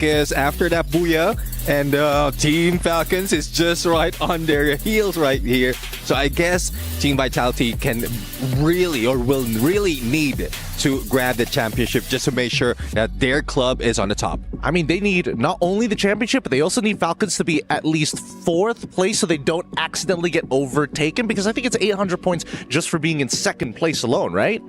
Because after that booyah, and Team Falcons is just right on their heels right here. So I guess Team Vitality can really or will really need to grab the championship just to make sure that their club is on the top. I mean, they need not only the championship, but they also need Falcons to be at least 4th place so they don't accidentally get overtaken, because I think it's 800 points just for being in 2nd place alone, right?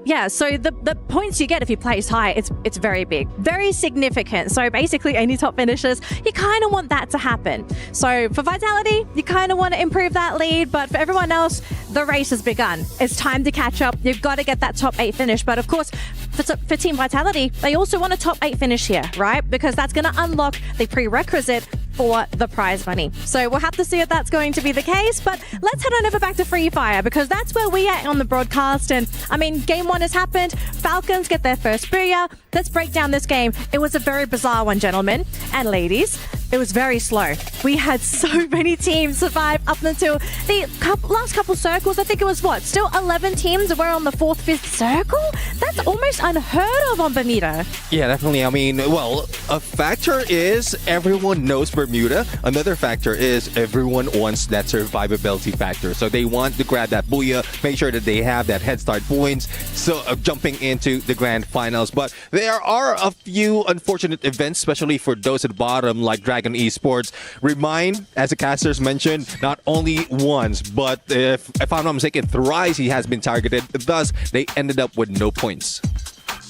Yeah, so the points you get if you place high, it's very big, very significant. So basically any top finishers, you kind of want that to happen. So for Vitality, you kind of want to improve that lead, but for everyone else, the race has begun. It's time to catch up. You've got to get that top 8 finish. But of course, for Team Vitality, they also want a top 8 finish here, right? Because that's going to unlock the prerequisite for the prize money. So we'll have to see if that's going to be the case, but let's head on over back to Free Fire because that's where we are on the broadcast. And I mean, game 1 has happened. Falcons get their first booyah. Let's break down this game. It was a very bizarre one, gentlemen and ladies. It was very slow. We had so many teams survive up until the last couple circles. I think it was still 11 teams were on the 4th, 5th circle? That's almost unheard of on Bermuda. Yeah, definitely. I mean, well, a factor is everyone knows Bermuda. Another factor is everyone wants that survivability factor. So they want to grab that booyah, make sure that they have that head start points, so jumping into the grand finals. But there are a few unfortunate events, especially for those at the bottom, like Dragon Esports. Remind, as the casters mentioned, not only once, but if I'm not mistaken, thrice he has been targeted. Thus, they ended up with no points.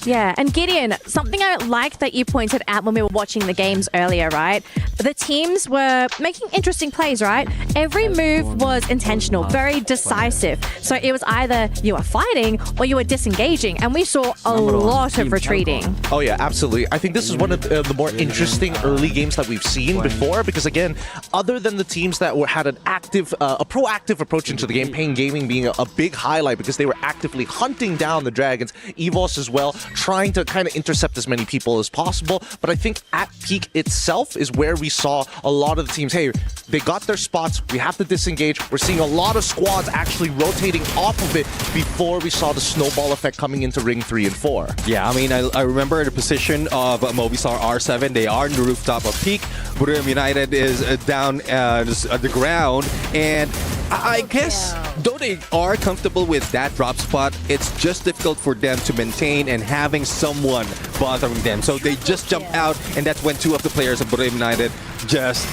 Yeah, and Gideon, something I liked that you pointed out when we were watching the games earlier, right? The teams were making interesting plays, right? Every move was intentional, very decisive. So it was either you were fighting or you were disengaging, and we saw a lot of retreating. Oh yeah, absolutely. I think this is one of the more interesting early games that we've seen before, because again, other than the teams that had an active, a proactive approach into the game, Pain Gaming being a big highlight because they were actively hunting down the Dragons, EVOS as well, trying to kind of intercept as many people as possible. But I think at peak itself is where we saw a lot of the teams, hey, they got their spots, we have to disengage. We're seeing a lot of squads actually rotating off of it before we saw the snowball effect coming into ring 3 and 4. Yeah, I mean, I remember the position of Movistar R7. They are in the rooftop of peak. Buriram United is down at the ground, and I guess though they are comfortable with that drop spot, it's just difficult for them to maintain and having someone bothering them. So they just jump out, and that's when 2 of the players of Buriram United just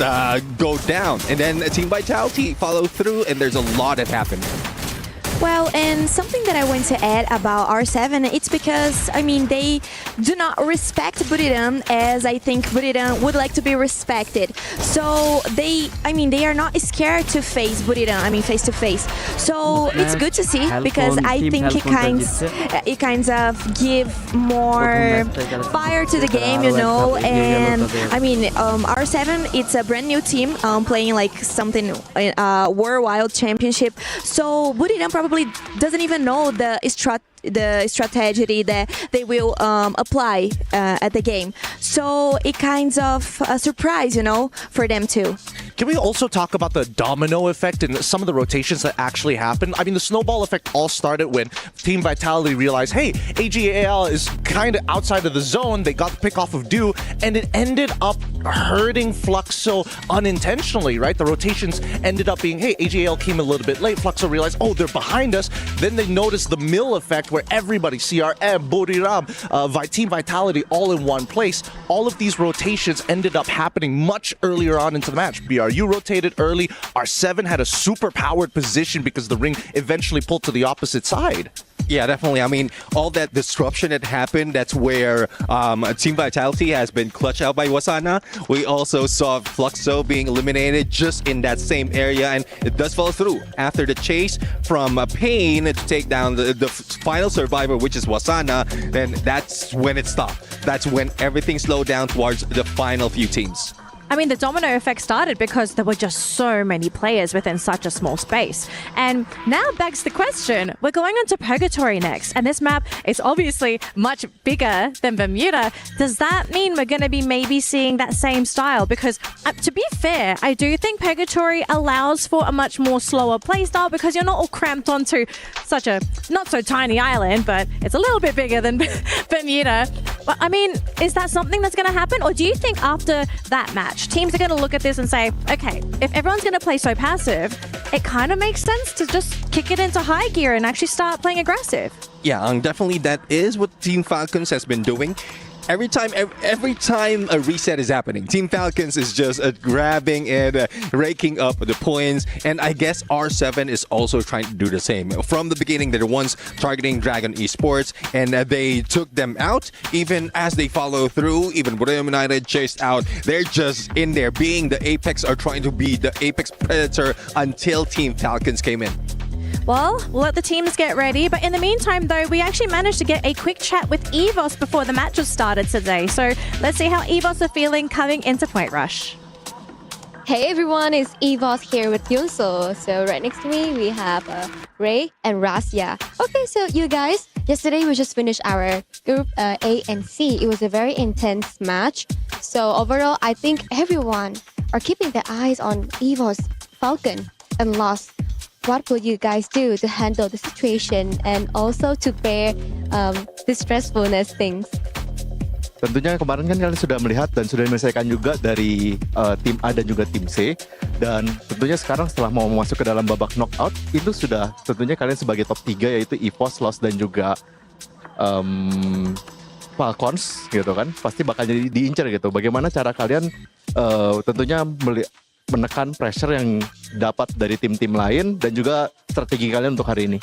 go down. And then Team Vitality follow through, and there's a lot that happened. Well, and something that I want to add about R7, it's because, I mean, they do not respect Buriram as I think Buriram would like to be respected. So they are not scared to face Buriram, I mean, face to face. So it's good to see because I think it kinds of give more fire to the game, you know. And I mean, R7, it's a brand new team playing like something worldwide championship. So Buriram probably doesn't even know the strategy that they will apply at the game. So it kinds of a surprise, you know, for them too. Can we also talk about the domino effect and some of the rotations that actually happened? I mean, the snowball effect all started when Team Vitality realized, hey, AGAL is kind of outside of the zone. They got the pick off of Dew, and it ended up hurting Fluxo unintentionally, right? The rotations ended up being, hey, AGAL came a little bit late. Fluxo realized, oh, they're behind us. Then they noticed the mill effect where everybody, CRM, Buriram, Team Vitality, all in one place. All of these rotations ended up happening much earlier on into the match. BRU rotated early. R7 had a super powered position because the ring eventually pulled to the opposite side. Yeah, definitely. I mean, all that disruption that happened, that's where Team Vitality has been clutched out by Wasana. We also saw Fluxo being eliminated just in that same area, and it does follow through. After the chase from Pain to take down the final survivor, which is Wasana, then that's when it stopped. That's when everything slowed down towards the final few teams. I mean, the domino effect started because there were just so many players within such a small space. And now begs the question, we're going on to Purgatory next, and this map is obviously much bigger than Bermuda. Does that mean we're going to be maybe seeing that same style? Because to be fair, I do think Purgatory allows for a much more slower play style because you're not all cramped onto such a not so tiny island, but it's a little bit bigger than Bermuda. But I mean, is that something that's going to happen? Or do you think after that match, teams are going to look at this and say, okay, if everyone's going to play so passive, it kind of makes sense to just kick it into high gear and actually start playing aggressive? Yeah, definitely that is what Team Falcons has been doing. Every time a reset is happening, Team Falcons is just grabbing and raking up the points. And I guess R7 is also trying to do the same. From the beginning, they're the ones targeting Dragon Esports, and they took them out. Even as they follow through, even Borneo United chased out, they're just in there being the Apex, or trying to be the Apex Predator until Team Falcons came in. Well, we'll let the teams get ready. But in the meantime, though, we actually managed to get a quick chat with EVOS before the matches started today. So let's see how EVOS are feeling coming into Point Rush. Hey everyone, it's EVOS here with Yunso. So right next to me, we have Ray and Rasya. Okay, so you guys, yesterday we just finished our Group A and C. It was a very intense match. So overall, I think everyone are keeping their eyes on EVOS Falcon and lost. What will you guys do to handle the situation and also to bear the stressfulness things? Tentunya kemarin kan kalian sudah melihat dan sudah menyelesaikan juga dari tim A dan juga tim C. Dan tentunya sekarang setelah mau masuk ke dalam babak knockout, itu sudah tentunya kalian sebagai top 3 yaitu EVOS, Lost dan juga Falcons gitu kan. Pasti bakal jadi diincar gitu. Bagaimana cara kalian tentunya menekan pressure yang dapat dari tim-tim lain dan juga strategi kalian untuk hari ini?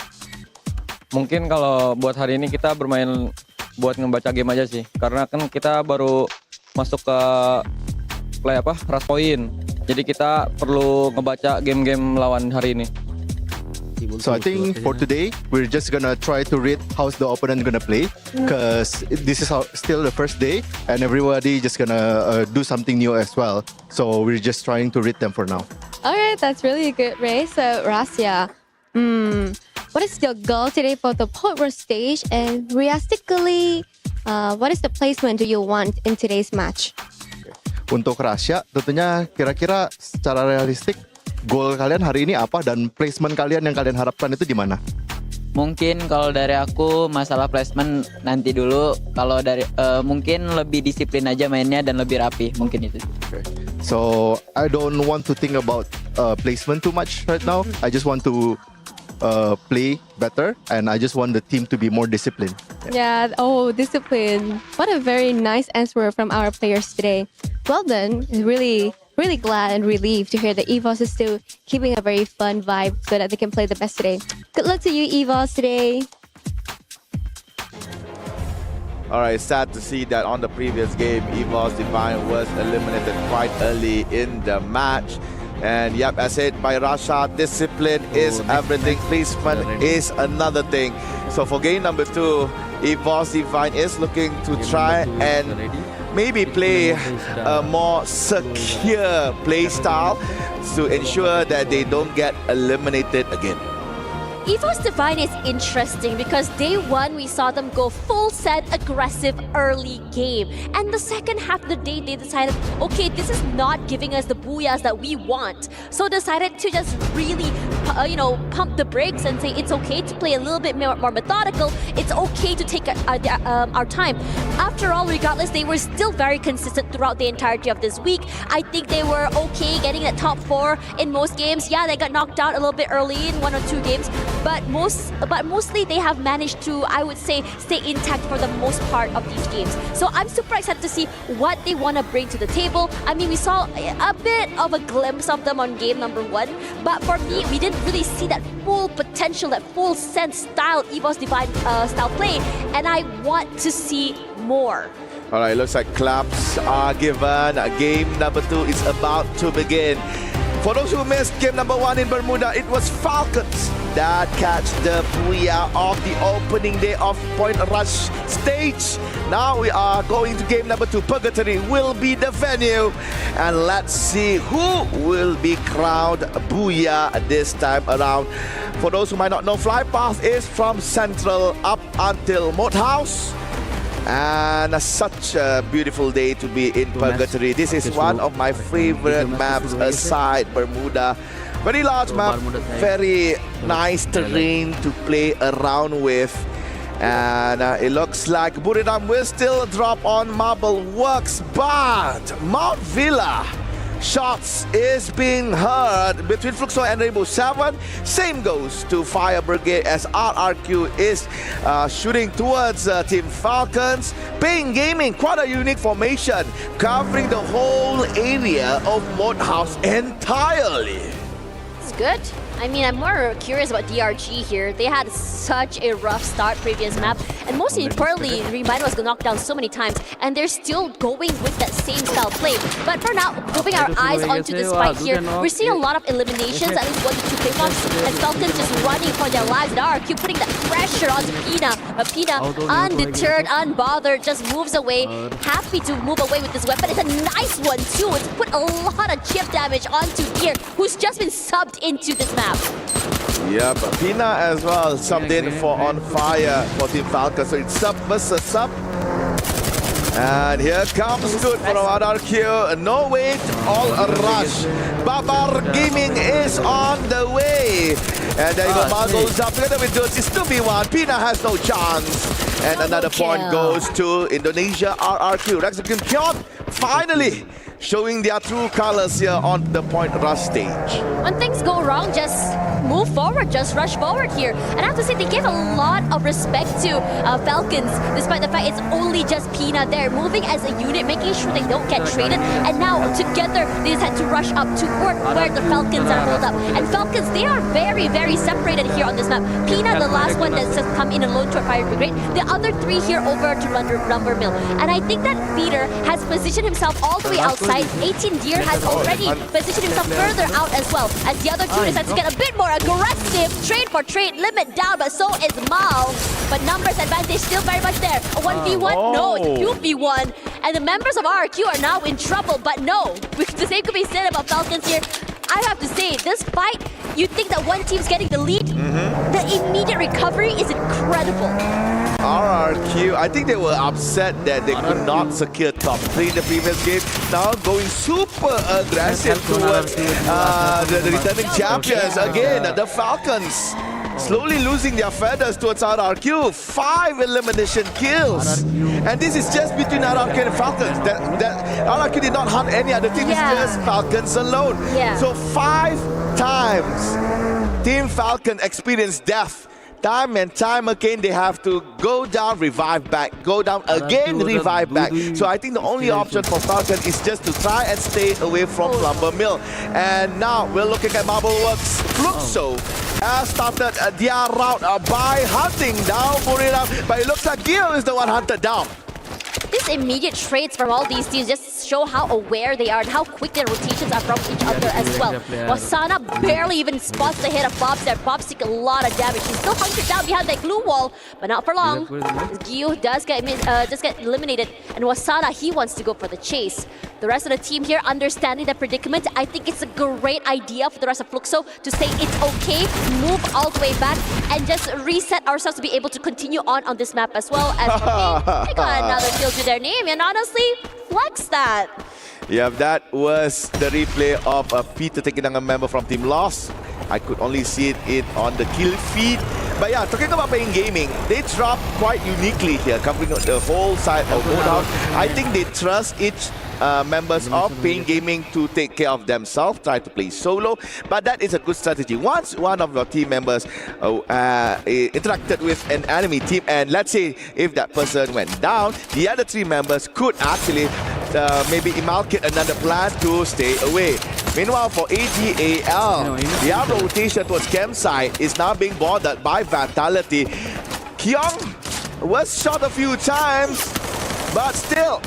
Mungkin kalau buat hari ini kita bermain buat ngebaca game aja sih, karena kan kita baru masuk ke rush point, jadi kita perlu ngebaca game-game lawan hari ini. So I think for today we're just gonna try to read how's the opponent gonna play, because this is still the first day and everybody just gonna do something new as well. So we're just trying to read them for now. Alright, that's really good, Ray. So Rasya, what is your goal today for the Point Rush stage? And realistically, what is the placement do you want in today's match? Untuk Rasya, tentunya kira-kira secara realistik goal kalian hari ini apa dan placement kalian yang kalian harapkan itu di mana? Mungkin kalau dari aku masalah placement nanti dulu. Kalau dari mungkin lebih disiplin aja mainnya dan lebih rapi, mungkin itu. Okay. So I don't want to think about placement too much right now. I just want to play better and I just want the team to be more disciplined. Yeah, discipline. What a very nice answer from our players today. Well done. Really glad and relieved to hear that EVOS is still keeping a very fun vibe so that they can play the best today. Good luck to you, EVOS, today. Alright, sad to see that on the previous game, EVOS Divine was eliminated quite early in the match. And yep, as said by Rasha, discipline is everything. Placement is another thing. So for game number 2, EVOS Divine is looking to try and maybe play a more secure play style to ensure that they don't get eliminated again. EVOS Divine is interesting because day one we saw them go full set aggressive early game, and the second half of the day they decided, okay, this is not giving us the booyahs that we want, so decided to just really pump the brakes and say it's okay to play a little bit more methodical, it's okay to take our time. After all, regardless, they were still very consistent throughout the entirety of this week. I think they were okay getting at top 4 in most games. Yeah, they got knocked out a little bit early in 1 or 2 games, but mostly they have managed to, I would say, stay intact for the most part of these games. So I'm super excited to see what they want to bring to the table. I mean, we saw a bit of a glimpse of them on game number 1, but for me, we didn't really see that full potential, that full sense style, EVOS Divine style play, and I want to see more. Alright, looks like claps are given. Game number 2 is about to begin. For those who missed game number 1 in Bermuda, it was Falcons that catch the booyah of the opening day of Point Rush stage. Now we are going to game number 2. Purgatory will be the venue. And let's see who will be crowned booyah this time around. For those who might not know, Fly Path is from Central up until Moat House. And such a beautiful day to be in Purgatory. This is one of my favorite maps aside Bermuda. Very large map, very nice terrain to play around with. And it looks like Buriram will still drop on Marble Works, but Mount Villa shots is being heard between Fluxo and Rainbow 7. Same goes to Fire Brigade as RRQ is shooting towards Team Falcons. Paying Gaming, quite a unique formation, covering the whole area of Moat House entirely. It's good. I mean, I'm more curious about DRG here. They had such a rough start previous map, and most importantly, Remind was knocked down so many times, and they're still going with that same style play. But for now, moving our eyes onto this fight here, we're seeing a lot of eliminations, at least 1 to 2 pick-offs, and Falcons just running for their lives, and RRQ putting that pressure onto Pina. But Pina, undeterred, unbothered, just moves away, happy to move away with this weapon. It's a nice one too. It's put a lot of chip damage onto Gear, who's just been subbed into this map. Yep, Pina as well subbed in for On Fire for Team Falcon. So it's sub versus sub. And here comes good for RRQ. No wait, all a rush. Babar Gaming is on the way. And there you go, Mal goes up together with Dutch. It's 2v1. Pina has no chance. And another point goes to Indonesia RRQ. Rexakim Kyon finally showing their true colors here on the Point Rush stage. When things go wrong, just move forward, just rush forward here. And I have to say, they gave a lot of respect to Falcons, despite the fact it's only just Pina there, moving as a unit, making sure they don't get traded. And now, together, they just had to rush up toward where the Falcons are rolled up. And Falcons, they are very, very separated here on this map. Pina, the last one that's just come in alone to a Fire Brigade. The other 3 here over to Lumber Mill. And I think that Peter has positioned himself all the way outside. 18 Deer has already positioned himself further out as well, as the other 2 decide to get a bit more aggressive. Trade for trade, limit down, but so is Mal. But numbers advantage still very much there. A 1v1? No, it's 2v1. And the members of RRQ are now in trouble, but no. The same could be said about Falcons here. I have to say, this fight, you think that one team's getting the lead? The immediate recovery is incredible. RRQ, I think they were upset that they could not secure top 3 in the previous game. Now going super aggressive towards the returning champions. Again, the Falcons slowly losing their feathers towards RRQ. 5 elimination kills. And this is just between RRQ and Falcons. That RRQ did not hunt any other team. It's just Falcons alone. So 5 times Team Falcon experienced death. Time and time again, they have to go down, revive back, go down again, revive back. So I think the only option for Falcon is just to try and stay away from Lumber Mill. And now we're looking at Marble Works. Fluxo has started their route by hunting down Buriram, but it looks like Gil is the one hunted down. These immediate trades from all these teams just show how aware they are and how quick their rotations are from each other as well. Wasana barely even spots the hit of Bobs there. Bobs took a lot of damage. He's still hunkered down behind that glue wall, but not for long. Gio does get eliminated, and Wasana, he wants to go for the chase. The rest of the team here understanding the predicament. I think it's a great idea for the rest of Fluxo to say it's okay, move all the way back, and just reset ourselves to be able to continue on this map as well. As for me, they got another kill to their name, and honestly, flex that. Yeah, that was the replay of Peter taking down a member from Team Lost. I could only see it on the kill feed. But yeah, talking about Paying Gaming, they dropped quite uniquely here, covering the whole side of Moat House. I think they trust each members of Paying Gaming to take care of themselves, try to play solo, but that is a good strategy. Once one of your team members interacted with an enemy team, and let's say if that person went down, the other 3 members could actually maybe inculcate another plan to stay away. Meanwhile, for AGAL, their rotation towards campsite is now being bothered by Vitality. Kyung was shot a few times, but still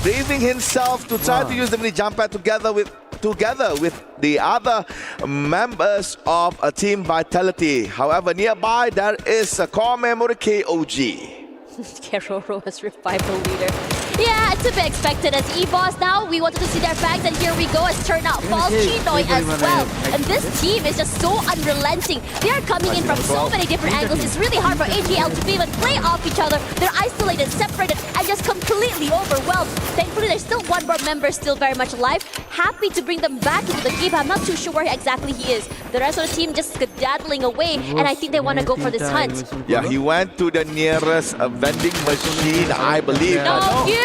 braving himself to try to use the mini jump pad together with together with the other members of a Team Vitality. However, nearby there is a core memory KOG. Keroro was revived the leader. Yeah, to be expected as EVOS. Now we wanted to see their facts, and here we go as turnout falls Chinoy as well. And this team is just so unrelenting. They are coming in from so many different angles. It's really hard for AGL to even play off each other. They're isolated, separated, and just completely overwhelmed. Thankfully, there's still one more member still very much alive. Happy to bring them back into the game, but I'm not too sure where exactly he is. The rest of the team just skedaddling away, and I think they want to go for this hunt. Yeah, he went to the nearest vending machine, I believe. No, you!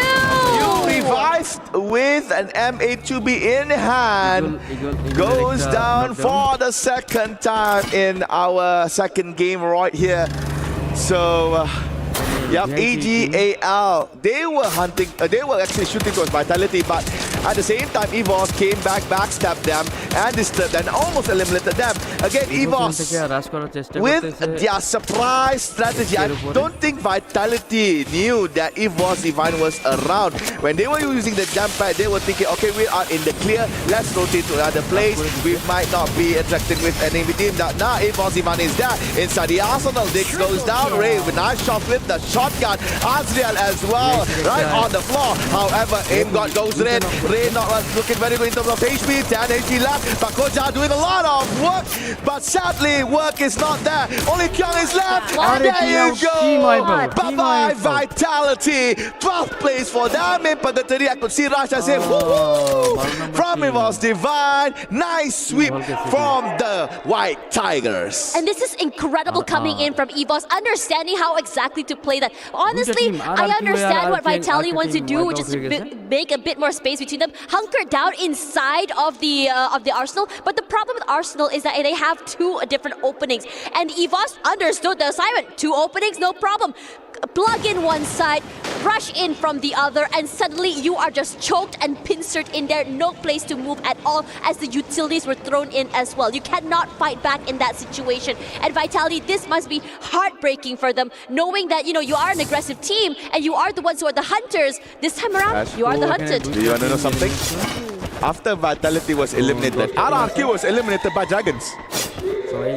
Revived with an M82B in hand. Goes down for the second time in our second game right here. So, yep, AGAL, they were hunting, they were actually shooting towards Vitality, but at the same time, EVOS came back, backstabbed them, and disturbed and almost eliminated them. Again, EVOS with their surprise strategy. I don't think Vitality knew that EVOS Divine was around. When they were using the jump pad, they were thinking, okay, we are in the clear, let's rotate to another place. We might not be interacting with an enemy team. Now, EVOS Divine is there. Inside the arsenal, Dick goes down. Ray with nice shot with the shotgun. Azriel as well, right on the floor. However, aim god goes in. Ray not looking very good in terms of HP. 10 HP left. But Koja doing a lot of work. But sadly, work is not there. Only Kyung is left. And there you go. Bye-bye, Vitality. 12th place for them in Purgatory. I could see Rasha say, woo-hoo! From EVOS Divine. Nice sweep from the White Tigers. And this is incredible coming in from EVOS, understanding how exactly to play that. Honestly, I understand what Vitality wants to do, which is to make a bit more space between them, hunker down inside of the Arsenal. But the problem with Arsenal is that they have two different openings, and EVOS understood the assignment. Two openings, no problem. Plug in one side, rush in from the other, and suddenly you are just choked and pincered in there. No place to move at all, as the utilities were thrown in as well. You cannot fight back in that situation. And Vitality, this must be heartbreaking for them, knowing that, you know, you are an aggressive team and you are the ones who are the hunters. This time around, you are the hunted. Do you want to know something? After Vitality was eliminated, RRQ was eliminated by Dragons.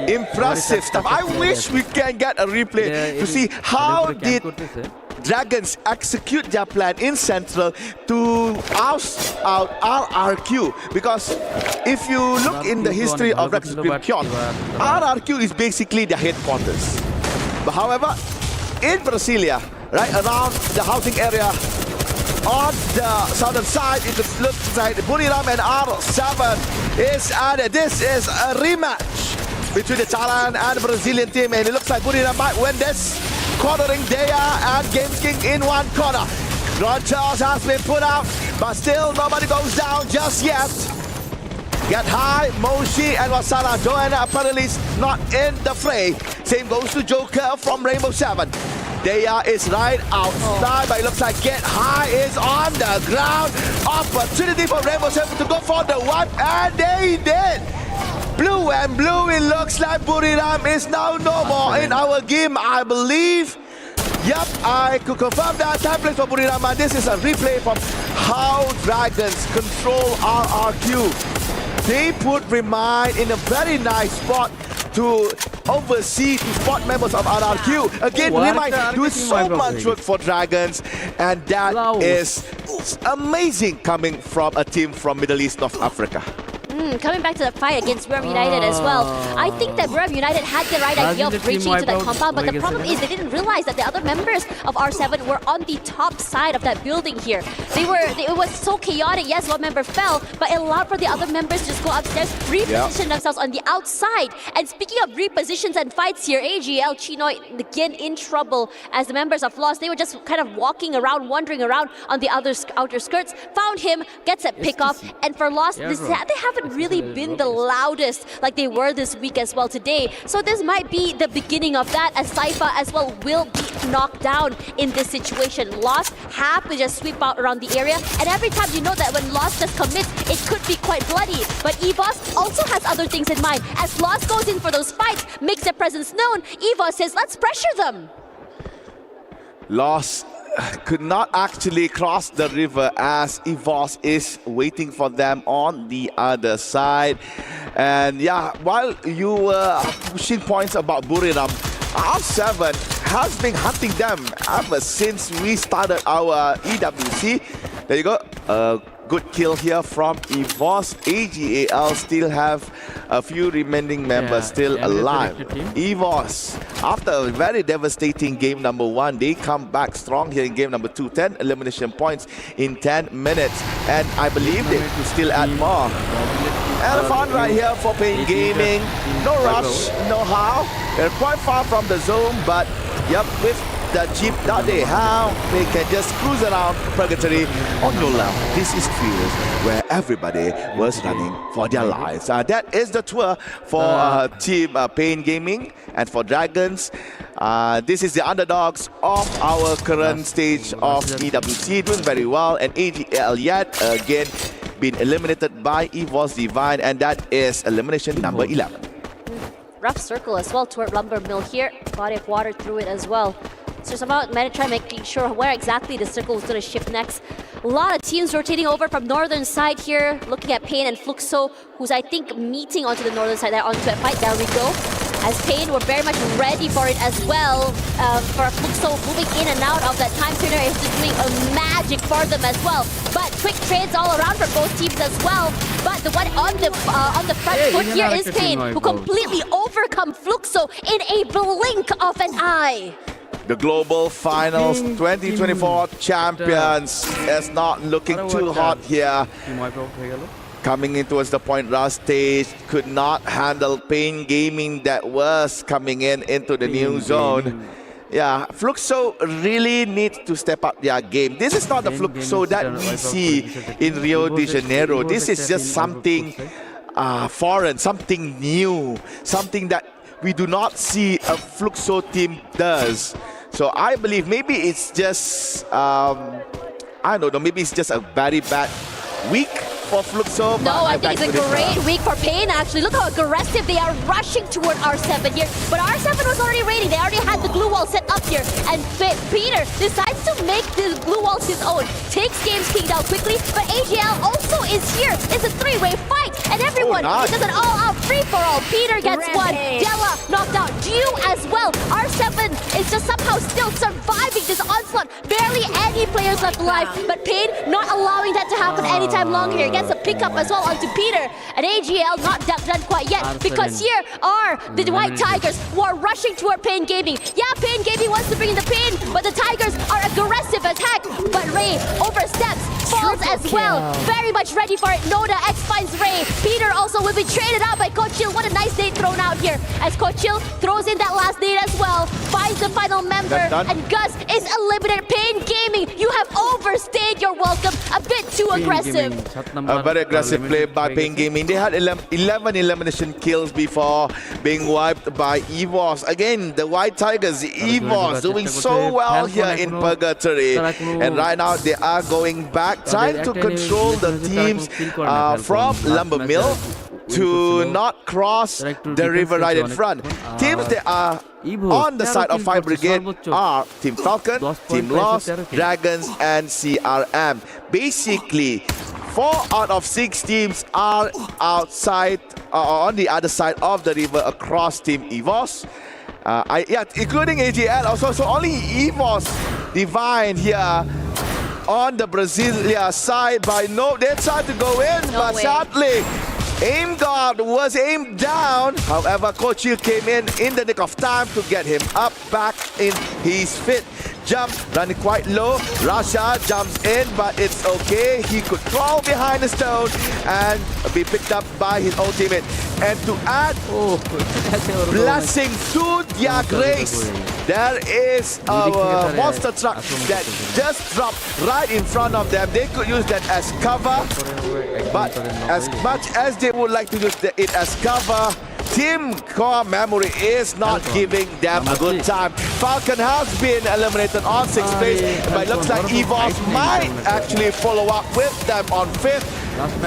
Impressive stuff. I wish we can get a replay to see how did Dragons execute their plan in Central to oust out RRQ. Because if you look in the history of Dragons Supreme Kyon, RRQ is basically their headquarters. But however, in Brasilia, right around the housing area, on the southern side, you can look inside Buriram and R7 is added. This is a rematch between the Thailand and Brazilian team, and it looks like Buriram might win this. Cornering Dea and Games King in one corner. Ron Charles has been put out, but still nobody goes down just yet. Get high, Moshi and Wasara. Joanna apparently is not in the fray. Same goes to Joker from Rainbow 7. Dea is right outside, but it looks like Get High is on the ground. Opportunity for Rainbow 7 to go for the one, and they did. Blue and blue, it looks like Buriram is now no more in our game, I believe. Yep, I could confirm that. Time place for Buriram, and this is a replay from how Dragons control RRQ. They put Remind in a very nice spot to oversee, to spot members of RRQ. Again, Remind doing so much work for Dragons, and that is amazing coming from a team from Middle East, North Africa. Coming back to the fight against Buriram United as well. I think that Buriram United had the right idea of breaching into that compound, but the problem is they didn't realize that the other members of R7 were on the top side of that building here. It was so chaotic. Yes, one member fell, but it allowed for the other members to just go upstairs, reposition themselves on the outside. And speaking of repositions and fights here, AGL Chinoy again in trouble as the members of Lost. They were just kind of walking around, wandering around on the outer skirts. Found him, gets a pick off, and for Lost, they haven't really been the loudest like they were this week as well today. So this might be the beginning of that, as Saifa as well will be knocked down in this situation. Lost have to just sweep out around the area, and every time you know that when Lost just commits, it could be quite bloody. But EVOS also has other things in mind. As Lost goes in for those fights, makes their presence known, EVOS says, let's pressure them. Lost could not actually cross the river as EVOS is waiting for them on the other side. And yeah, while you were pushing points about Buriram, R7 has been hunting them ever since we started our EWC. There you go. Good kill here from EVOS. AGAL still have a few remaining members still alive. EVOS, after a very devastating game number 1, they come back strong here in game number 2. 10 elimination points in 10 minutes. And I believe they could still add more. Elephant right here for Pain Gaming. No rush, no how. They're quite far from the zone, but yep, with the jeep that they have, they can just cruise around Purgatory. On your left, this is fields where everybody was running for their lives. That is the tour for team Pain Gaming. And for Dragons, this is the underdogs of our current stage of EWC, doing very well. And AGL yet again been eliminated by EVOS Divine, and that is elimination number 11. Rough circle as well toward Lumber Mill here. Body of water through it as well. So it's about trying making sure where exactly the circle is going to shift next. A lot of teams rotating over from northern side here, looking at Pain and Fluxo, who's I think meeting onto the northern side there onto a fight. There we go. As Pain were very much ready for it as well. For Fluxo moving in and out of that time turner is just doing a magic for them as well. But quick trades all around for both teams as well. But the one on the front foot here is Pain, who completely overcome Fluxo in a blink of an eye. The Global Finals 2024 champions is not looking too hot here. Coming in towards the point rush stage, could not handle Pain Gaming that was coming into the new zone. Yeah, Fluxo really needs to step up their game. This is not the Fluxo that we see in Rio de Janeiro. This is just something foreign, something new, something that we do not see a Fluxo team does. So I believe maybe it's just, I don't know, maybe it's just a very bad week for Fluxo. No, I think it's a great week for Pain actually. Look how aggressive they are rushing toward R7 here. But R7 was already ready. They already had the glue wall set up here. And Peter decides to make the glue walls his own. Takes Games King down quickly. But AGL also is here. It's a three-way fight. And everyone, he does an all-out free-for-all. Peter gets one. Della knocked out. Dew as well. R7 is just somehow still surviving this onslaught. Barely any players left alive. But Pain not allowing that to happen anytime longer here. Gets a pickup as well onto Peter. And AGL not done quite yet, because here are the White Tigers who are rushing toward Pain Gaming. Yeah, Pain Gaming wants to bring in the Pain, but the Tigers are aggressive as heck. But Ray oversteps, falls as well. Very much ready for it. Noda X finds Ray. Peter also will be traded out by Kochil. What a nice nade thrown out here, as Kochil throws in that last nade as well. Finds the final member, and Gus is eliminated. Pain Gaming, you have overstayed your welcome. A bit too aggressive. A very aggressive play by Pain Gaming. They had 11 elimination kills before being wiped by EVOS. Again, the White Tigers, EVOS, doing so well here in Purgatory. And right now, they are going back, trying to control the teams from Lumber Mill to not cross the river right in front. Teams that are on the side of Fire Brigade are Team Falcon, Team Lost, Dragons, and CRM. Basically, 4 out of 6 teams are outside, on the other side of the river across Team EVOS. Including AGL also. So only EVOS Divine here on the Brasilia side. By no, they tried to go in, but sadly, aim guard was aimed down. However, Kochil came in the nick of time to get him up back in his feet. Jump, running quite low. Rasha jumps in, but it's okay. He could crawl behind the stone and be picked up by his own teammate. And to add blessing to their grace, there is a monster truck that just dropped right in front of them. They could use that as cover, but as much as they would like to use it as cover, Team Core Memory is not giving them a good time. Falcon has been eliminated on 6th place, but it looks like EVOS might actually follow up with them on 5th.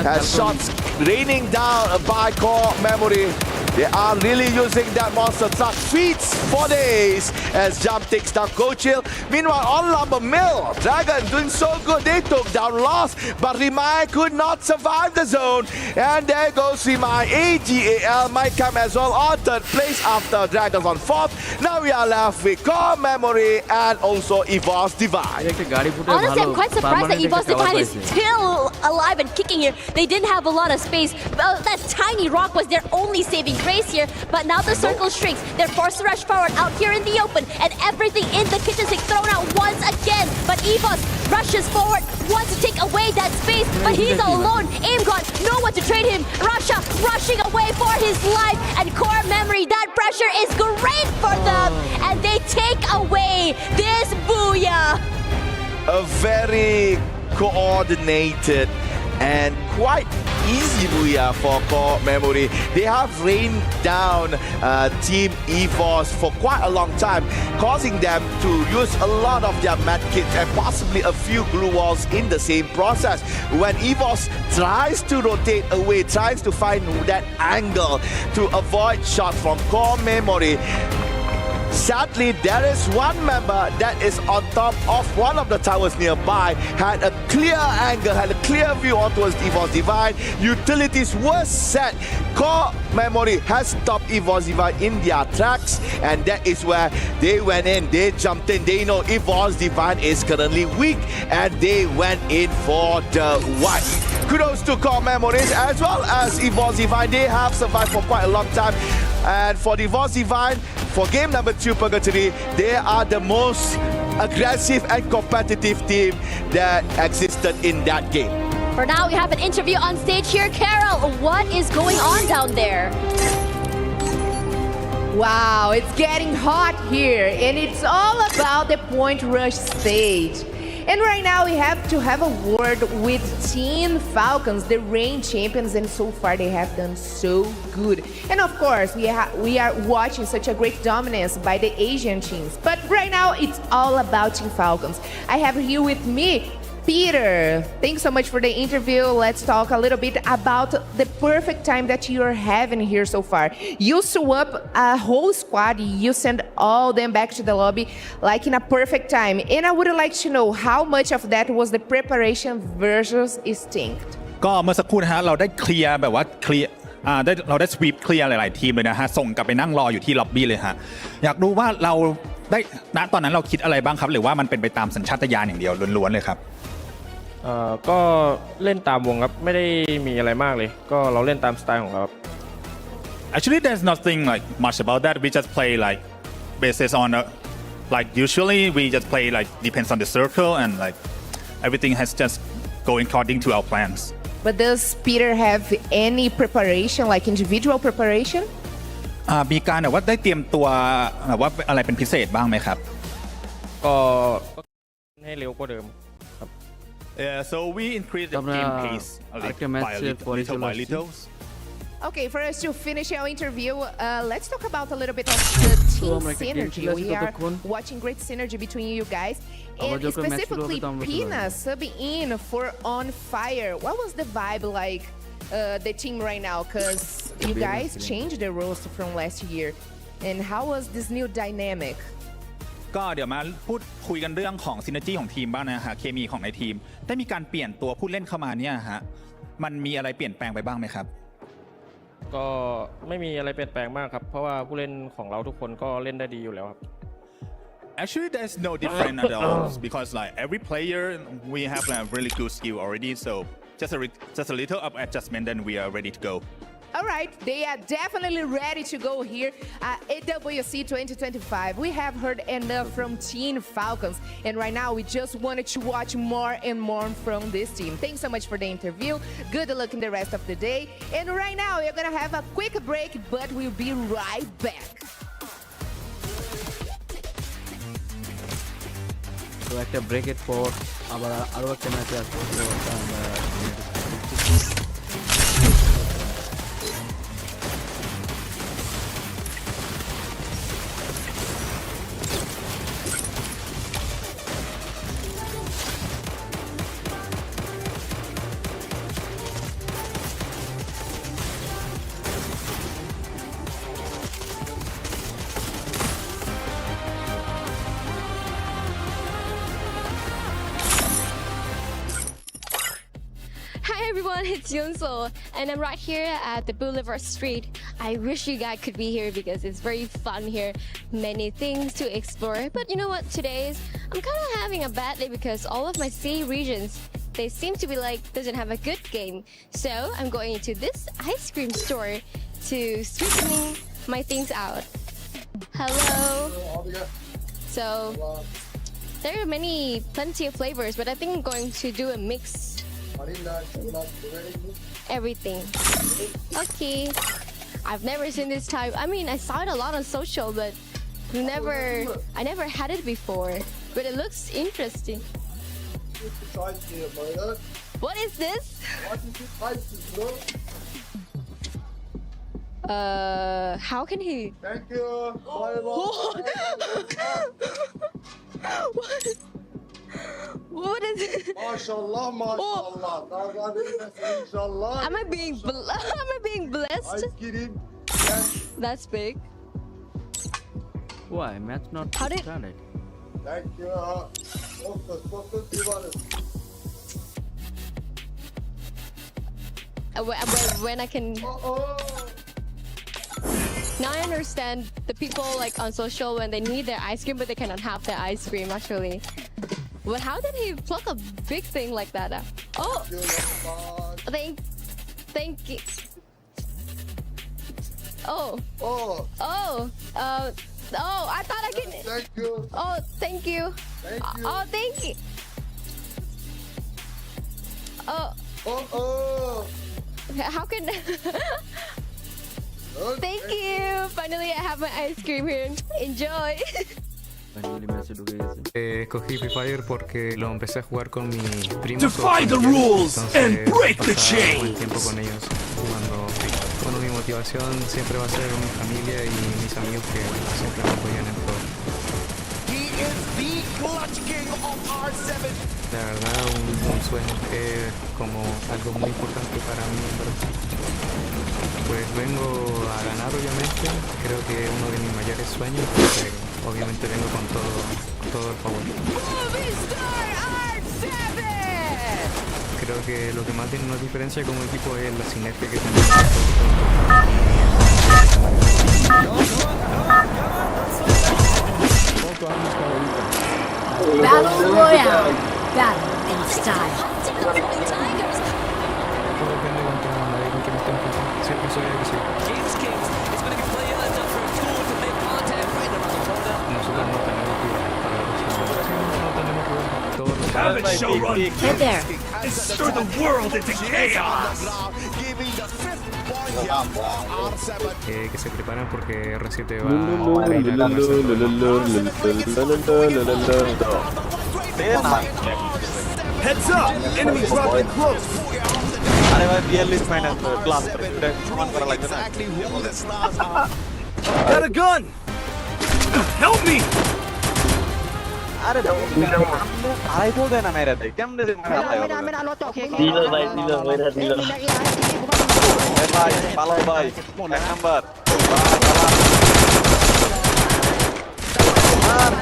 As shots raining down by Core Memory. They are really using that monster truck feats for days as Jump takes down Kochil. Meanwhile, on Lumber Mill, Dragon doing so good. They took down Lost, but Rimai could not survive the zone. And there goes Rimai. AGAL might come as well on third place after Dragons on fourth. Now we are left with Core Memory and also Evolve Divine. Honestly, I'm quite surprised that Evolve Divine is still alive and kicking here. They didn't have a lot of space. That tiny rock was their only saving grace here, but now the circle shrinks. They're forced to rush forward out here in the open, and everything in the kitchen sink thrown out once again. But Evolve rushes forward, wants to take away that space, but he's alone. Aim God, no one to trade him. Rasha rushing away for his life, and Core Memory, that pressure is great for them, and they take away this booyah. A very coordinated and quite easy booyah for Core Memory. They have rained down Team EVOS for quite a long time, causing them to use a lot of their med kits and possibly a few glue walls in the same process. When EVOS tries to rotate away, tries to find that angle to avoid shots from Core Memory, sadly, there is one member that is on top of one of the towers nearby, had a clear angle, had a clear view onwards Evolve Divine. Utilities were set. Core Memory has stopped Evolve Divine in their tracks, and that is where they went in. They jumped in. They know Evolve Divine is currently weak, and they went in for the wipe. Kudos to Core Memories as well as Evolve Divine. They have survived for quite a long time. And for the Evolve Divine, for game number 2 Purgatory, they are the most aggressive and competitive team that existed in that game. For now, we have an interview on stage here. Carol, what is going on down there? Wow, it's getting hot here, and it's all about the point rush stage. And right now we have to have a word with Team Falcons, the reigning champions, and so far they have done so good. And of course, we are watching such a great dominance by the Asian teams. But right now, it's all about Team Falcons. I have here with me Peter. Thanks so much for the interview. Let's talk a little bit about the perfect time that you're having here so far. You sew up a whole squad, you send all them back to the lobby like in a perfect time. And I would like to know how much of that was the preparation versus instinct. ก็เมื่อสักครู่นะฮะเราได้เคลียร์แบบว่าเคลียร์เราได้สวีปเคลียร์หลายๆทีมเลยนะฮะส่งกลับไปนั่งรออยู่ที่ล็อบบี้เลยฮะอยากรู้ว่าเราได้ณตอนนั้นเราคิดอะไรบ้างครับหรือว่ามันเป็นไปตามสัญชาตญาณอย่างเดียวล้วนๆเลยครับก็เล่นตามวงครับไม่ได้มีอะไรมากเลยก็เราเล่นตามสไตล์ของเราครับ Actually there's nothing like much about that we just play like basis on like usually we just play like depends on the circle and like everything has just going according to our plans But does Peter have any preparation like individual preparation มีการแบบว่าได้เตรียมตัวแบบว่าอะไรเป็นพิเศษบ้างไหมครับก็ให้เร็วกว่าเดิมครับ Yeah, so we increase the game pace little by little. Okay, for us to finish our interview, let's talk about a little bit of the team synergy. We are watching great synergy between you guys. And specifically, Pina subbing in for On Fire. What was the vibe like, the team right now? Because you guys changed the roles from last year. And how was this new dynamic? ก็เดี๋ยวมาพูดคุยกันเรื่องของซินเนอร์จี้ของทีมบ้างนะฮะเคมีของในทีมได้มีการเปลี่ยนตัวผู้เล่นเข้ามาเนี่ยฮะมันมีอะไรเปลี่ยนแปลงไปบ้างไหมครับก็ไม่มีอะไรเปลี่ยนแปลงมากครับเพราะว่าผู้เล่นของเราทุกคนก็เล่นได้ดีอยู่แล้วครับ Actually there's no different at all because like every player we have a really good skill already so just a little of adjustment then we are ready to go All right, they are definitely ready to go here at AWC 2025. We have heard enough from Team Falcons, and right now we just wanted to watch more and more from this team. Thanks so much for the interview. Good luck in the rest of the day. And right now we're gonna have a quick break, but we'll be right back. So একটা ব্রেকের পর আবার আরো একটা ম্যাচে আসবো everyone, it's Yunso, and I'm right here at the Boulevard Street. I wish you guys could be here because it's very fun here. Many things to explore. But you know what? I'm kind of having a bad day because all of my city regions, they seem to be like doesn't have a good game. So I'm going into this ice cream store to sweeten my things out. Hello. So there are plenty of flavors, but I think I'm going to do a mix. Everything. Okay. I've never seen this type. I mean, I saw it a lot on social, but I never had it before. But it looks interesting. What is this? How can he? Thank you. What is it? MashaAllah, MashaAllah. Am I being blessed? That's big. Why? Match not How did- started. Thank you. When I can. Now I understand the people like on social when they need their ice cream, but they cannot have their ice cream actually. But how did he pluck a big thing like that? Oh, thank you. Oh, I thought I can. Thank you. Oh, thank you. Oh, thank you. Oh. How can? Thank you. Finally, I have my ice cream here. Enjoy. Escogí Free Fire porque lo empecé a jugar con mis primos. Defy the rules and break the chain. Buen chains. tiempo con ellos jugando. Bueno, mi motivación siempre va a ser mi familia y mis amigos que siempre me apoyan en todo. He is the clutch king of R7. La verdad, un sueño es como algo muy importante para mí, en verdad. Pues vengo a ganar, obviamente. Creo que es uno de mis mayores sueños, porque obviamente vengo con todo el favor. Creo que lo que más tiene una diferencia como equipo es la sinergia que tenemos. Battle Royale. Battle in style. Todo depende de cuánto nadie con quién estén jugando. Siempre soy el que sí. Nosotros no tenemos cuidado para no tenemos cuidado. Todos los Have it, Showrun. Head there. And stir the world into chaos. que se preparan porque R7 va a reinar Heads up! Enemy dropping close! Got a gun! Help me!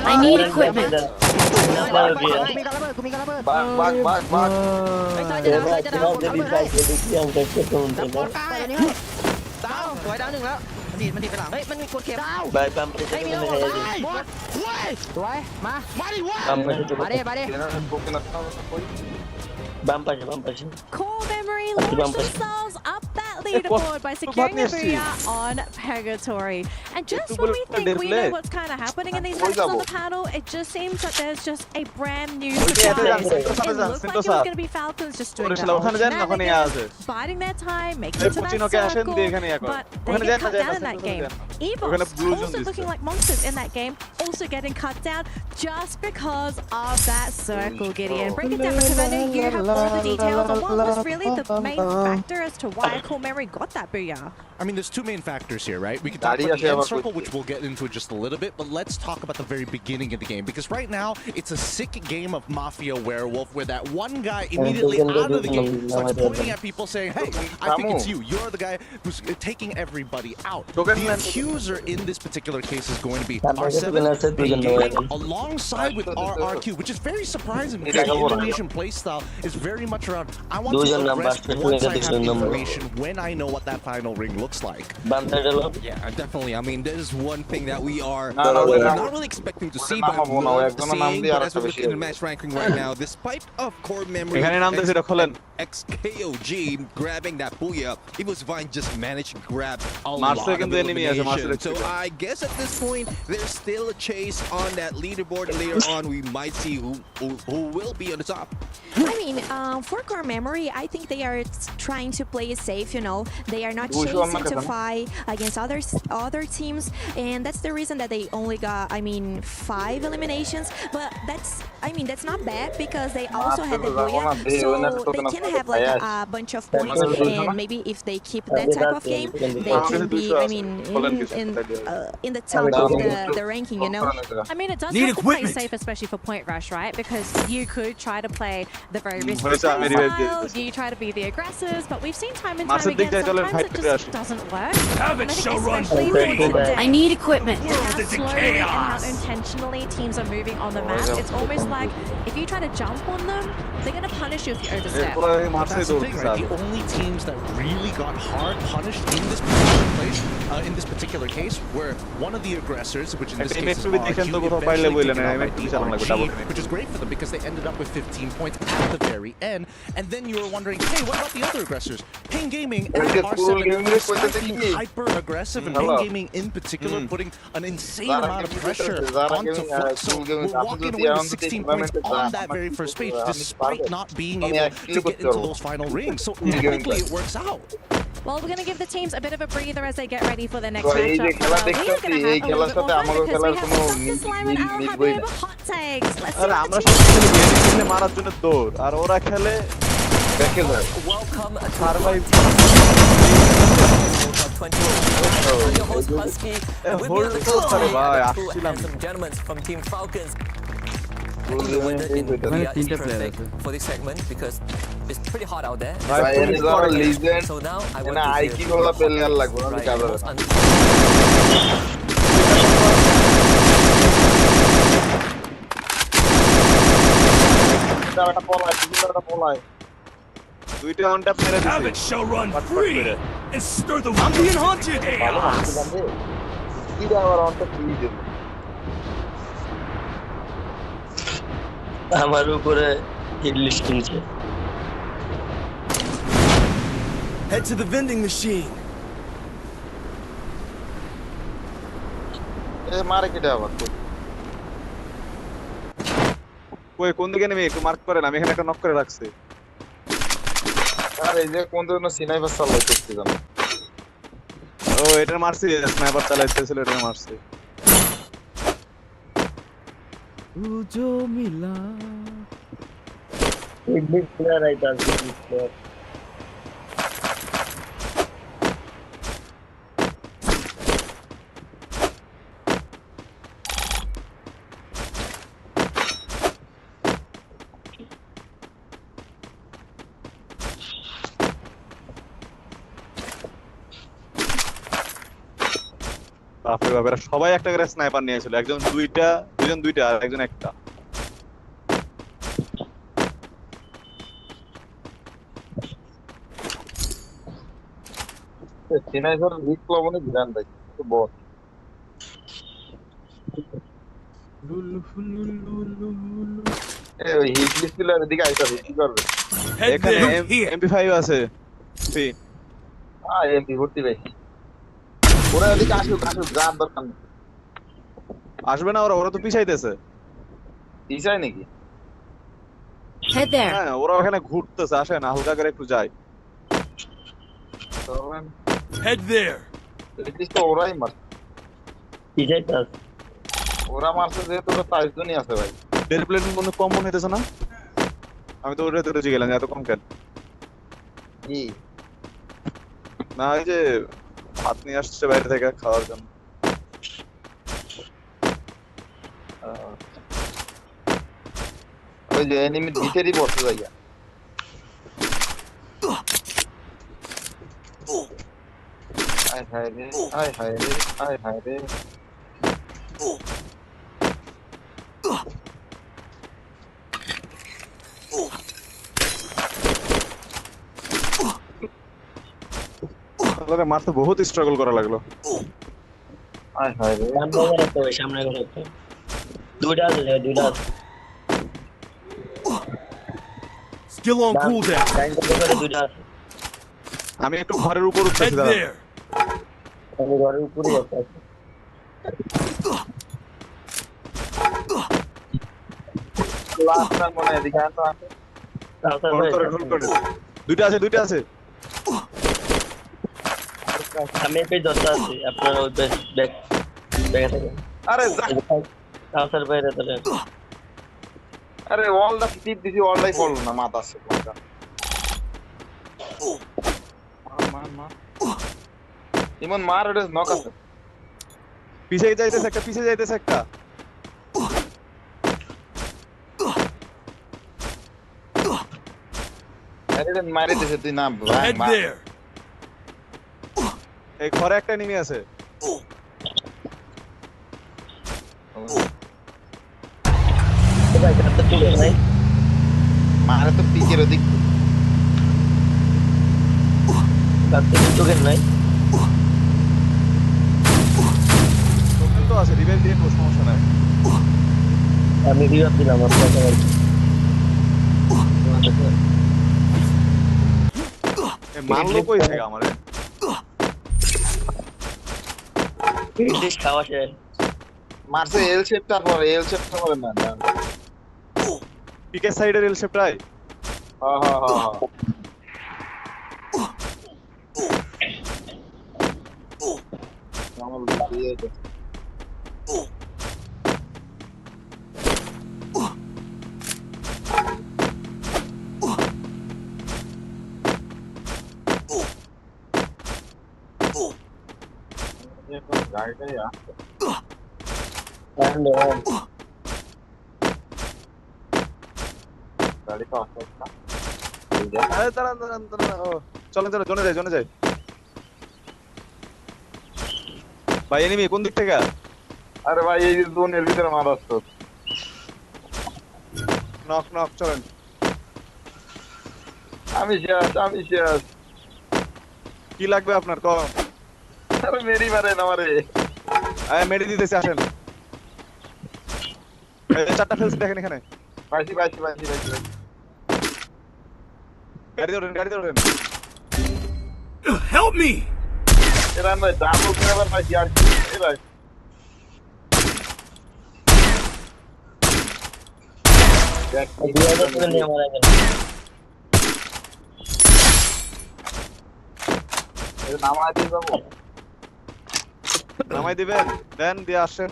I need equipment. Core Memory launched themselves up that leaderboard by securing a booyah on Purgatory. And just when we think we know what's kind of happening in these matches on the panel, it just seems that there's just a brand new surprise. It looked like it was going to be Falcons just doing their own shenanigans, biding their time, making it to that circle, but they get cut down in that game. EVOS also looking like monsters in that game, also getting cut down just because of that circle, Gideon. Break it down because I know you have all the details on what was really the main factor as to why Core Memory Mary got that booyah. I mean, there's two main factors here, right? We can talk about the end circle, which we'll get into in just a little bit, but let's talk about the very beginning of the game, because right now, it's a sick game of Mafia Werewolf, where that one guy immediately out of the game starts pointing at people saying, hey, I think it's you. You're the guy who's taking everybody out. The accuser in this particular case is going to be R7 alongside with RRQ, which is very surprising because the Indonesian playstyle is very much around, I want to aggress once I have information when I know what that final ring looks like. Yeah, definitely. I mean, there's one thing that we are not really expecting to see, but seeing. But as we look in the match ranking right now, despite of core memory and XKOG grabbing that booyah, it was Vine just managed to grab a lot of elimination. So I guess at this point, there's still a chase on that leaderboard, and later on we might see who will be on the top. I mean, for core memory, I think they are trying to play it safe, you know. They are not chasing to fight against other teams, and that's the reason that they only got, 5 eliminations. But that's not bad, because they also had the booyah, so they can have like a bunch of points, and maybe if they keep that type of game, they can be, in the top of the ranking, you know. I mean, it does have to play safe, especially for point rush, right? Because you could try to play the very risky style, you try to be the aggressors, but we've seen time and time again, sometimes it just doesn't work. And I think especially I need equipment. how slowly and how intentionally teams are moving on the map, it's almost like if you try to jump on them, they're going to punish you if you overstep. That's the thing, right? The only teams that really got hard punished in this particular case were one of the aggressors, which in this case is RRQ, which is great for them because they ended up with 15 points at the very end. And then you were wondering, hey, what about the other aggressors? Ping Gaming and R7 being hyper aggressive, and Ping Gaming in particular putting an insane amount of pressure onto Flux. So we're walking away with 16 points on that very first page, despite not being able to get into those final rings. So technically it works out. Well, we're going to give the teams a bit of a breather as they get ready for the next matchup. We are going to have a little bit more fun because we have Success Slime and Al Habib hot takes. Let's see what the Welcome to World Cup 21. I'm your host Husky, and with me on the top and some gentlemen from Team Falcons. I think the winner in Korea is perfect for this segment because it's pretty hot out there. So now I want to Have it shall run free and stir the I'm being haunted. Chaos. আমার উপরে hit list কিনছে Head to the vending machine. মারে কেটে আবার কই কোন দিকে নেমে একটু মার্ক করেন আমি এখানে একটা নক করে রাখছি আরে এই যে কোন দিকে স্নাইপার চালাইতেছি জানো ও এটা মারছি স্নাইপার চালাইতেছিল এটা মারছি जो मिला एक बिग प्लेयर आई था बिग प्लेयर বাপরে বাপরে সবাই একটা করে স্নাইপার নিয়েছিল একজন দুইটা আর একজন একটা স্নাইপার বিপ্লবনে ধ্যান দেয় তো বল এই হিট লিস্ট প্লেয়ার দিকে আইতা কি করবে এখানে MP5 আছে সি MP ভর্তি ভাই ওরা এদিকে আসুক যার দরকার নেই আসবে না ওরা তো পিছাইতেছে পিছায় নাকি হ্যাঁ ওরা ওখানে ঘুরতেছে আসে না হালকা করে একটু যায় Head there. লিস্ট ওরাই মার পিছাইতে ওরা মারছে যেহেতু ওরা 5 জনই আছে ভাই ডের প্লেট মনে কম মনে হইতেছে না আমি তো ওরে গেলাম এত কম কেন কি না ওই যে ভাত নিয়ে আসছে বাইরে থেকে খাওয়ার জন্য ওই যে এনিমির ভিতরেই বসে যাইয়া আয় হায় রে আয় হায় রে আয় হায় রে মারতে বহুত স্ট্রাগল করা লাগলো আয় হায় রে সামনে রাখতে দুইটা আছে দুইটা Still on cooldown. দুইটা আছে আমি একটু ঘরের উপর উঠতেছি Head দাঁড়া there. আমি ঘরের উপরে একটা আছে লাস্ট রান মনে এদিকে আন তো হোল্ড করে দুইটা আছে আমি এই পেজ দশটা আছে আপনার ওই ব্যাক থেকে আরে কাউসার বাইরে তাহলে আরে ওয়ালটা টিপ দিছি ওয়ালটাই পড়লো না মাথা আছে মার ইমন মার এটা নক আছে পিছে যাইতেছে একটা আরে মারে দিছে তুই না Head there. এই ঘরে একটা এনিমি আছে মারে তো পিকের ওদিক টোকেন নাই টোকেন তো আছে রিভাইভ দিয়ে কোনো সমস্যা নাই আমি রিভাইভ দিলাম আপনার মারলো কই থেকে আমারে ইংলিশ খাওয়া শেষ মারছে এল শেপ তারপরে এল শেপ তারপরে না পিকের সাইডের এল শেপ রাই হ্যাঁ আমার দিয়ে দে গাড়িটাই আসছে গাড়ি তো আসছে আরে দাঁড়ান ও চলেন জোনে যাই ভাই এনিমি কোন দিক থেকে আরে ভাই এই জোনের ভিতরে মারাস তো নক চলেন আমি শেষ কি লাগবে আপনার কম আরে মেরি মারেন আমারে আরে মেরি দিতেছি আসেন এই চারটা ফেলছি দেখেন এখানে পাইছি গাড়ি ধরেন Help me. এরা ভাই ডাবল করে পাইছি আর কি এই ভাই নামাই দিবেন দেন দিয়ে আসেন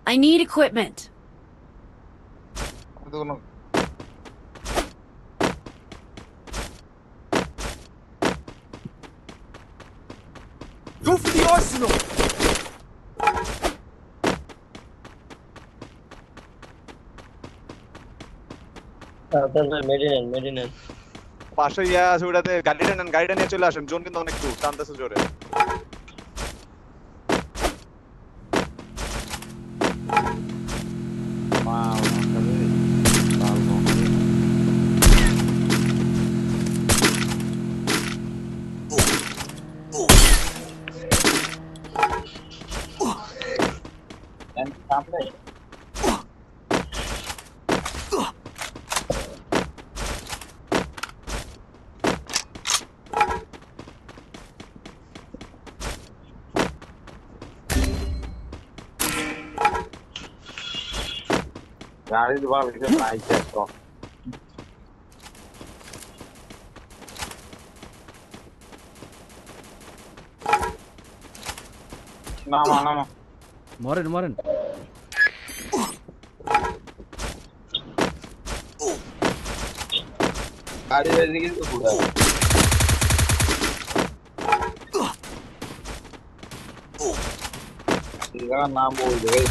I need equipment. Go for the arsenal. মেডিনেন পাশে ইয়া আছে ওটাতে গাড়িটা নিয়ে চলে আসেন জোন কিন্তু অনেক দূর টানতেছে জোরে गाड़ी दोबारा लेके आई है तो Nama. Morin. Gaड़ी बेसिकली तो पूरा इसका नाम बोल दे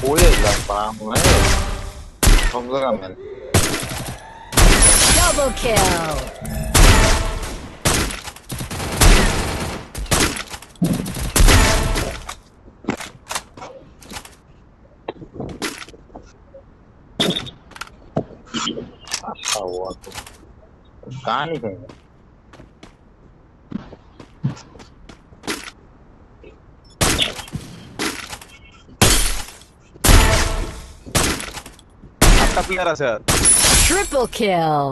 puede para mujer. Completamente. Double kill. अच्छा हुआ तो कहाँ नहीं कहेंगे आपका प्लेयर है sir Triple kill.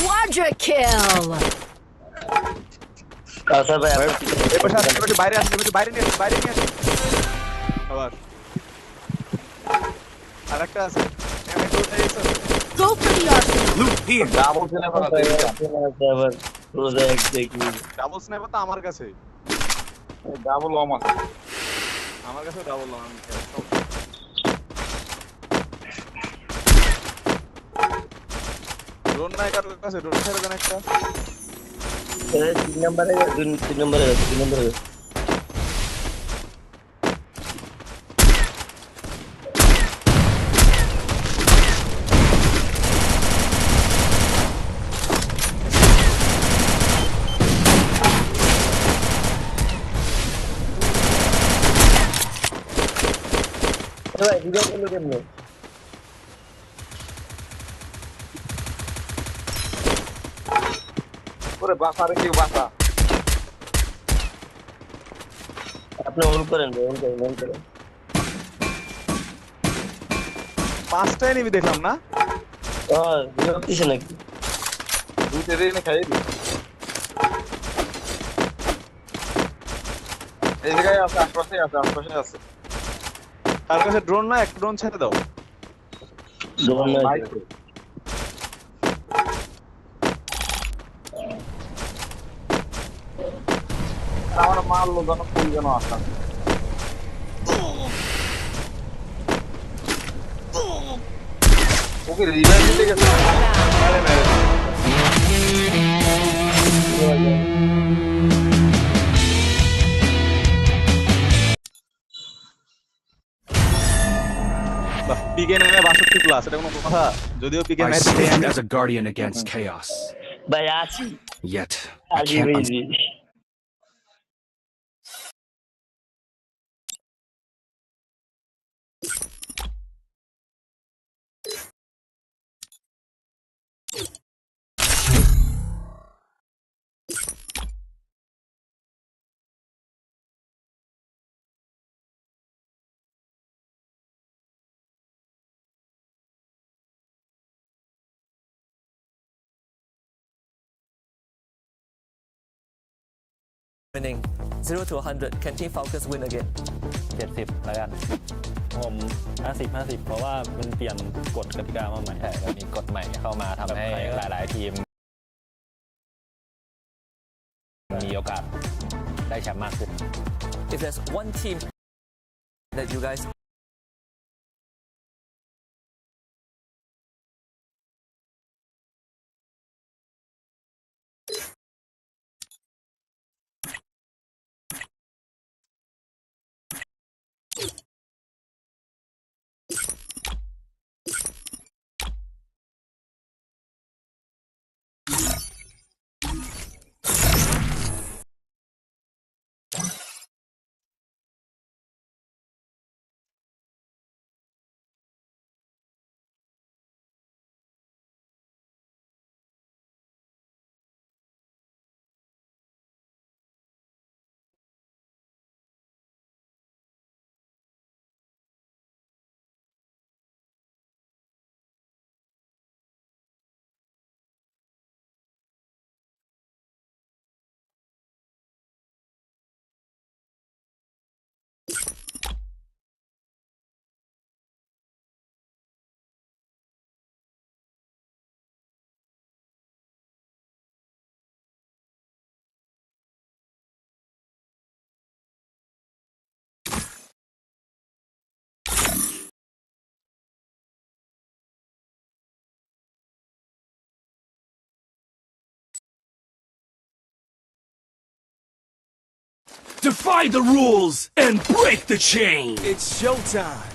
Quadra kill. कैसा भाई বাইরে নিয়ে আসুন আবার আরেকটা আছে Go for the arsenal. Loot here. Double sniper project देखी ডাবল স্নাইপার তো আমার কাছে डाबल लॉम আছে আমার কাছে ডাবল লং ড্রোন নাই কার কাছে ড্রোন ছেড়ে দেন একটা 3 नंबर है भाई रिवाइव कर लो केमने ওরে বাসা রে কি বাসা আপনি অন করেন পাঁচটা এনিমি দেখলাম না হ্যাঁ রিভাইভ দিছে নাকি দুইটা রেনে খাই দি এই জায়গায় আছে আশপাশে আছে তার কাছে ড্রোন না একটা ড্রোন ছেড়ে দাও ড্রোন নাই আমার মারলো জানো কোন যেন আসা ওকে রিভাইভ দিতে গেছে মেরে পিকে নেমে 62 প্লাস এটা কোনো কথা যদিও পিকে I match stand as a guardian against chaos. ভাই আছি Yet I আছি can't. বেশি Winning 0 to 100. Can Team Falcons win again? 70แล้วกันผม50-50เพราะว่ามันเปลี่ยนกฎกติกามาใหม่แล้วมีกฎใหม่เข้ามาทำให้หลายๆทีมมีโอกาสได้แชมป์มากขึ้น If there's one team that you guys Defy the rules and break the chain. It's showtime.